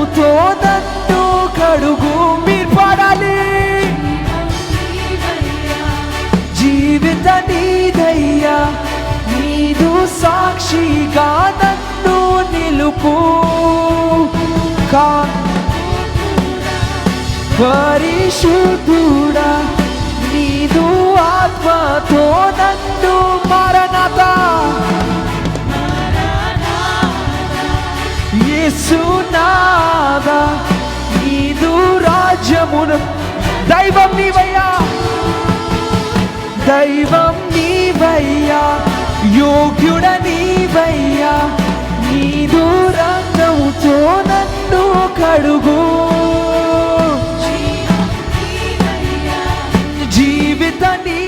రక్తముతో నన్ను కడుగు. మీరు పాడాలి. జీవిత నీదయ్యా, నీదు సాక్షిగా నన్ను నిలుపు. పరిశుద్ధుడా, నీదు ఆత్మతో నన్ను మరణత. యేసునాథా, నీదు రాజ్యమును. దైవం నీవయ్యా, దైవం నీవయ్యా, యోగ్యుడ నీవయ్యా, నీదు రక్తముతో నన్ను కడుగు. జీవిత నీ